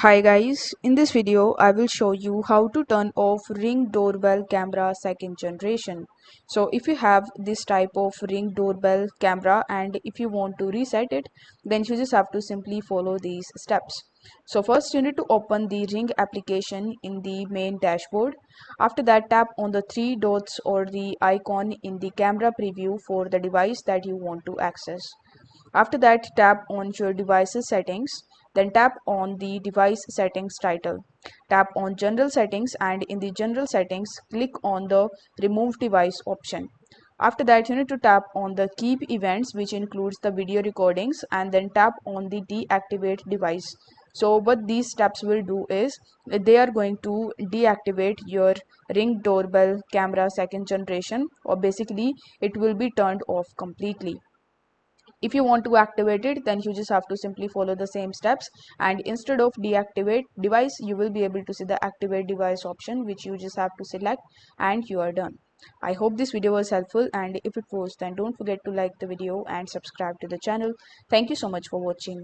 Hi guys, in this video I will show you how to turn off Ring doorbell camera second generation. So if you have this type of Ring doorbell camera and if you want to reset it, then you just have to simply follow these steps. So first you need to open the Ring application in the main dashboard. After that, tap on the three dots or the icon in the camera preview for the device that you want to access. After that, tap on your device's settings, then tap on the device settings title. Tap on general settings and in the general settings, click on the remove device option. After that, you need to tap on the keep events, which includes the video recordings, and then tap on the deactivate device. So what these steps will do is they are going to deactivate your Ring doorbell camera second generation, or basically it will be turned off completely. If you want to activate it, then you just have to simply follow the same steps, and instead of deactivate device, you will be able to see the activate device option, which you just have to select, and you are done. I hope this video was helpful, and if it was, then don't forget to like the video and subscribe to the channel. Thank you so much for watching.